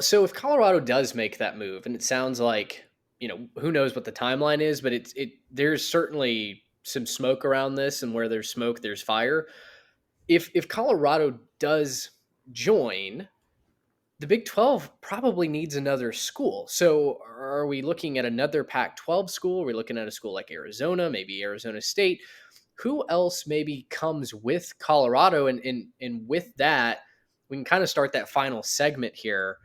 so if Colorado does make that move, and it sounds like, who knows what the timeline is, but there's certainly some smoke around this, and where there's smoke, there's fire. If Colorado does join, the Big 12 probably needs another school. So are we looking at another Pac-12 school? Are we looking at a school like Arizona, maybe Arizona State? Who else maybe comes with Colorado? And with that, we can kind of start that final segment here.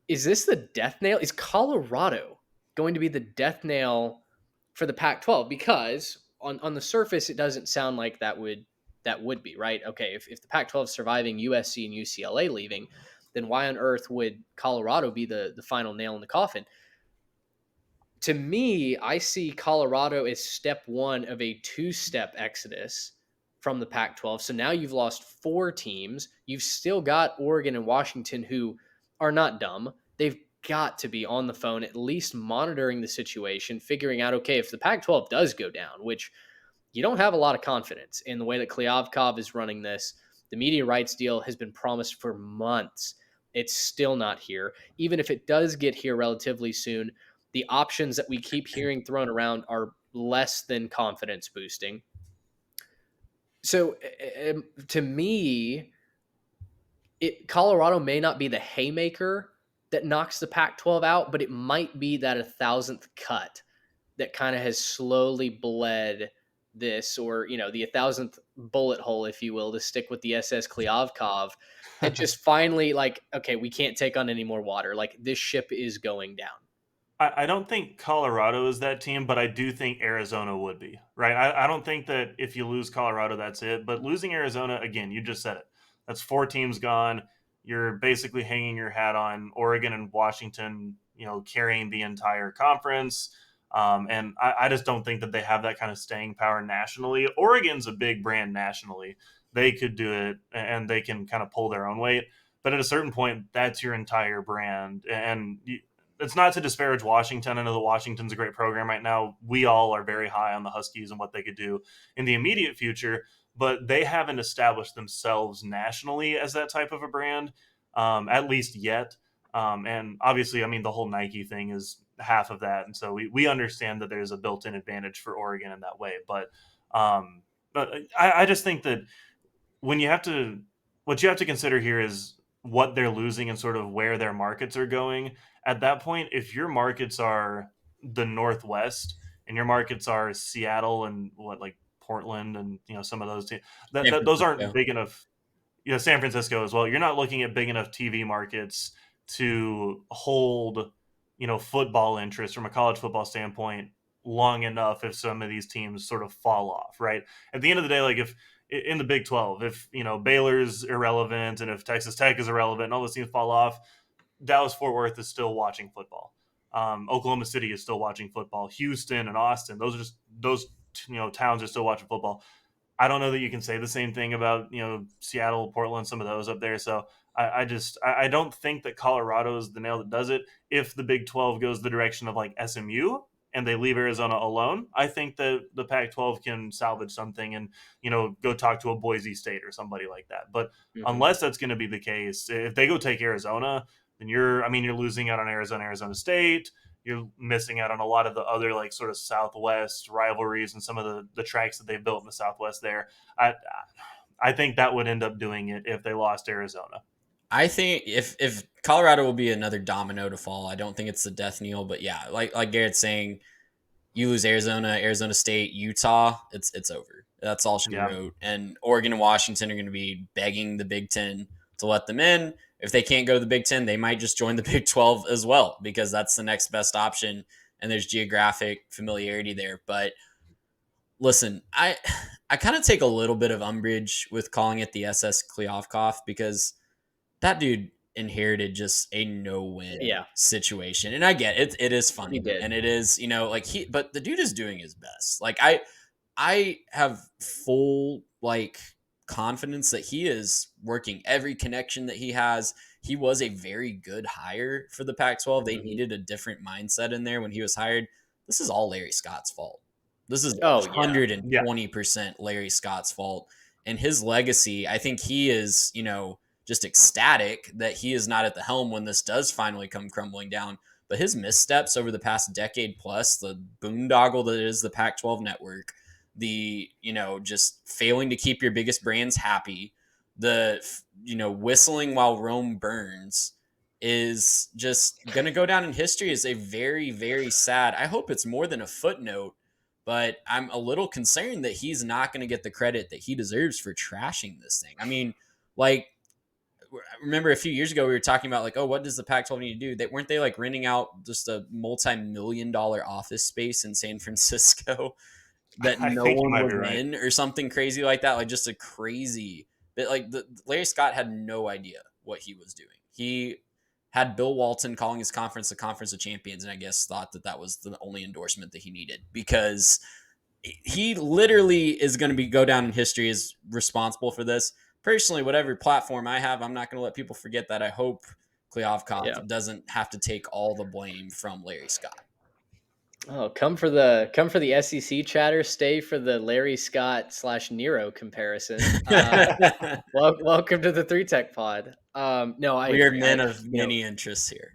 Is this the death nail? Is Colorado going to be the death nail for the Pac-12? Because on the surface, it doesn't sound like that would be right. Okay, if the Pac-12 is surviving USC and UCLA leaving, then why on earth would Colorado be the final nail in the coffin? To me, I see Colorado as step one of a two-step exodus from the Pac-12. So now you've lost four teams. You've still got Oregon and Washington, who are not dumb. They've got to be on the phone, at least monitoring the situation, figuring out, okay, if the Pac-12 does go down, which you don't have a lot of confidence in the way that Klyavkov is running this. The media rights deal has been promised for months. It's still not here. Even if it does get here relatively soon, the options that we keep hearing thrown around are less than confidence boosting. So to me, Colorado may not be the haymaker that knocks the Pac-12 out, but it might be that 1,000th cut that kind of has slowly bled this, or the 1,000th bullet hole, if you will, to stick with the SS Klyavkov, and just finally, like, okay, we can't take on any more water. Like, this ship is going down. I don't think Colorado is that team, but I do think Arizona would be, right? I don't think that if you lose Colorado, that's it. But losing Arizona, again, you just said it. That's four teams gone. You're basically hanging your hat on Oregon and Washington, carrying the entire conference. And I just don't think that they have that kind of staying power nationally. Oregon's a big brand nationally. They could do it and they can kind of pull their own weight. But at a certain point, that's your entire brand. And it's not to disparage Washington. I know that Washington's a great program right now. We all are very high on the Huskies and what they could do in the immediate future, but they haven't established themselves nationally as that type of a brand, at least yet. And obviously, I mean, the whole Nike thing is half of that. And so we understand that there's a built in advantage for Oregon in that way. But I just think that when you have to, what you have to consider here is what they're losing and sort of where their markets are going. At that point, if your markets are the Northwest and your markets are Seattle and what, like Portland and some of those San those aren't Francisco. big enough. San Francisco as well. You're not looking at big enough TV markets to hold football interest from a college football standpoint long enough if some of these teams sort of fall off, right? At the end of the day, like if in the Big 12, if Baylor's irrelevant and if Texas Tech is irrelevant and all those teams fall off, Dallas Fort Worth is still watching football. Oklahoma City is still watching football. Houston and Austin, those are just those towns are still watching football. I don't know that you can say the same thing about Seattle, Portland, some of those up there. So I don't think that Colorado is the nail that does it. If the Big 12 goes the direction of like SMU and they leave Arizona alone, I think that the Pac-12 can salvage something and go talk to a Boise State or somebody like that. But Mhm. unless that's going to be the case, if they go take Arizona, then you're losing out on Arizona State. You're missing out on a lot of the other like sort of Southwest rivalries and some of the tracks that they've built in the Southwest there. I think that would end up doing it if they lost Arizona. I think if Colorado will be another domino to fall, I don't think it's the death knell, but yeah, like Garrett's saying, you lose Arizona, Arizona State, Utah, it's over. That's all she Yeah. wrote. And Oregon and Washington are going to be begging the Big Ten to let them in. If they can't go to the Big Ten, they might just join the Big 12 as well because that's the next best option. And there's geographic familiarity there. But listen, I kind of take a little bit of umbrage with calling it the SS Kleovkov because that dude inherited just a no-win Yeah, situation. And I get it. It is he funny. did. And it is, like but the dude is doing his best. Like I have full confidence that he is working every connection that he has. He was a very good hire for the Pac-12. They Mhm. needed a different mindset in there when he was hired. This is all Larry Scott's fault. This is Oh yeah. 120% Larry Scott's fault. And his legacy, I think he is, just ecstatic that he is not at the helm when this does finally come crumbling down. But his missteps over the past decade plus, the boondoggle that is the Pac 12 network, the, just failing to keep your biggest brands happy, the, whistling while Rome burns is just going to go down in history as a very, very sad. I hope it's more than a footnote, but I'm a little concerned that he's not going to get the credit that he deserves for trashing this thing. I mean, like, remember a few years ago we were talking about like, oh, what does the Pac-12 need to do? They weren't they like renting out just a multi-million-dollar office space in San Francisco that I no think you one might was be right. in or something crazy like that? Like just a crazy bit. Like Larry Scott had no idea what he was doing. He had Bill Walton calling his conference the Conference of Champions, and I guess thought that that was the only endorsement that he needed because he literally is going to be go down in history as responsible for this. Personally, whatever platform I have, I'm not going to let people forget that. I hope Yeah. Kleovkov doesn't have to take all the blame from Larry Scott. Oh, come for the SEC chatter. Stay for the Larry Scott slash Nero comparison. Welcome to the Three Tech Pod. No, I We are agree. men of You know, many interests here.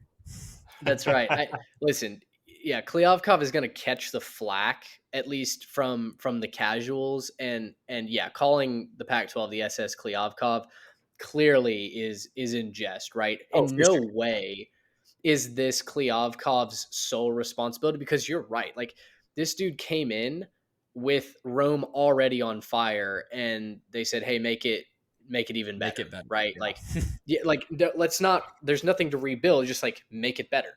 that's right. Listen. Yeah, Kleovkov is going to catch the flack at least from the casuals, and yeah, calling the Pac-12 the SS Kleovkov clearly is in jest, right? Oh, In for no sure. way is this Kleovkov's sole responsibility because you're right. Like this dude came in with Rome already on fire, and they said, "Hey, make it even Make better." it better. Right? Like, Yeah. yeah, like let's not. There's nothing to rebuild. Just like make it better.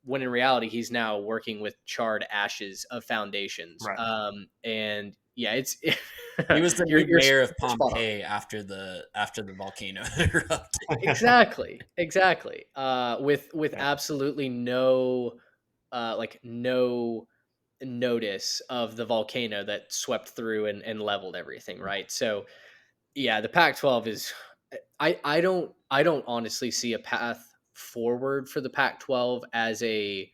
When in reality, he's now working with charred ashes of foundations. Right. And yeah, it's He was the new you're mayor of spot on. Pompeii after the volcano erupted. Exactly. With Yeah. absolutely no like no notice of the volcano that swept through and leveled everything, right? So yeah, the Pac-12 is I don't honestly see a path forward for the Pac-12 as a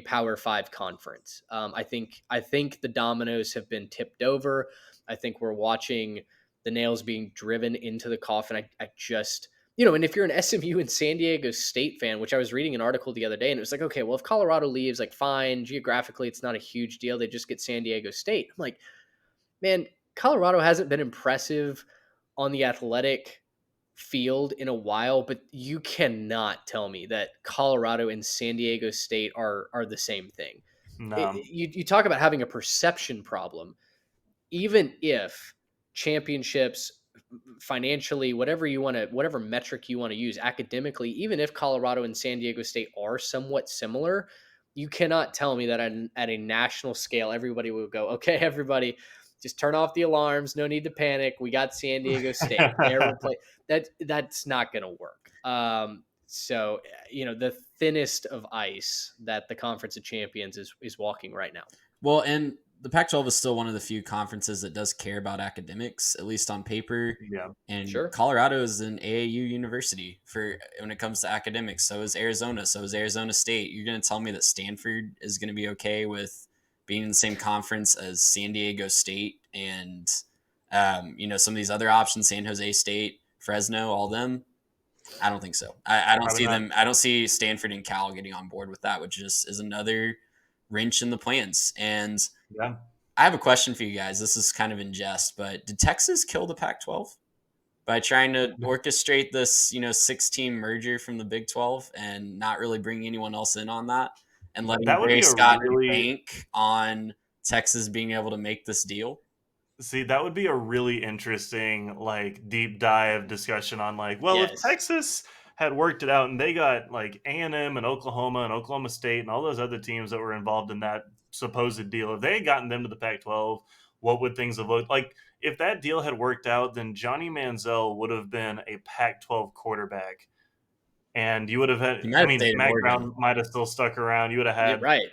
Power 5 conference. I think the dominoes have been tipped over. I think we're watching the nails being driven into the coffin. I just and if you're an SMU and San Diego State fan, which I was reading an article the other day, and it was like, okay, well, if Colorado leaves, like, fine, geographically, it's not a huge deal. They just get San Diego State. I'm like, man, Colorado hasn't been impressive on the athletic field in a while, but you cannot tell me that Colorado and San Diego State are the same thing. No. You talk about having a perception problem. Even if championships financially, whatever metric you want to use academically, even if Colorado and San Diego State are somewhat similar, you cannot tell me that at a national scale everybody will go, okay, everybody just turn off the alarms, no need to panic, we got San Diego State, they're that's not going to work. So the thinnest of ice that the Conference of Champions is walking right now. Well, and the Pac-12 is still one of the few conferences that does care about academics, at least on paper. Yeah. And Sure. Colorado is an AAU university for when it comes to academics. So is Arizona. So is Arizona State. You're going to tell me that Stanford is going to be okay with being in the same conference as San Diego State and some of these other options, San Jose State, Fresno, all them. I don't think so. I don't Probably see not. them. I don't see Stanford and Cal getting on board with that, which just is another wrench in the plans. And Yeah. I have a question for you guys. This is kind of in jest, but did Texas kill the Pac-12 by trying to orchestrate this, 6-team merger from the Big 12 and not really bringing anyone else in on that and letting That would Barry be a Scott really bank on Texas being able to make this deal? See, that would be a really interesting, like, deep dive discussion on, like, well, if Yes. Texas had worked it out and they got like A&M and Oklahoma State and all those other teams that were involved in that supposed deal, if they had gotten them to the Pac-12, what would things have looked like? If that deal had worked out, then Johnny Manziel would have been a Pac-12 quarterback, and you would have had. He might I have mean, stayed in Matt Oregon. Brown might have still stuck around. You would have Yeah, had right.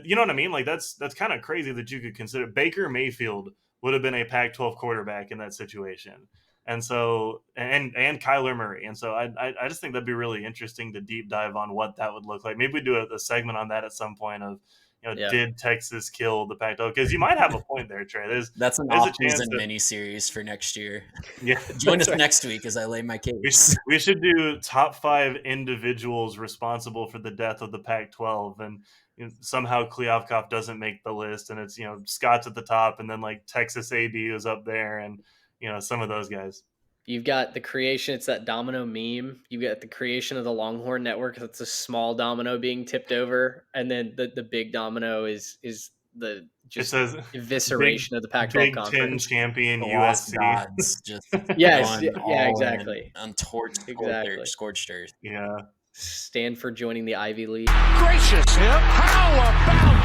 you know what I mean? Like that's kind of crazy that you could consider Baker Mayfield would have been a Pac-12 quarterback in that situation, and so and Kyler Murray, and so I just think that'd be really interesting to deep dive on what that would look like. Maybe we do a segment on that at some point of Yeah. did Texas kill the Pac-12? Because you might have a point there, Trey. That's an There's a chance off-season that mini-series for next year. yeah, Join That's us right. next week as I lay my case. we should do top 5 individuals responsible for the death of the Pac-12, and somehow Kliavkoff doesn't make the list, and it's Scott's at the top, and then like Texas AD is up there, and some of those guys. You've got the creation. It's that domino meme. You've got the creation of the Longhorn Network. That's a small domino being tipped over, and then the big domino is the It just says evisceration of the Pac-12 Big Ten conference. champion The lost USC. gods just Yes, going yeah, all in exactly, on torch exactly. scorched earth. Yeah. Stanford joining the Ivy League. Gracious him. How about